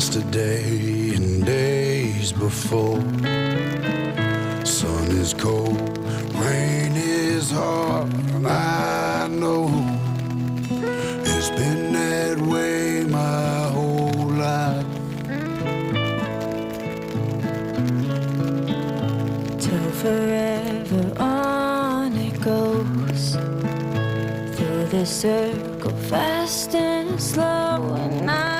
yesterday and days before. Sun is cold, rain is hard, and I know it's been that way my whole life. Till forever on it goes, through the circle fast and slow, and I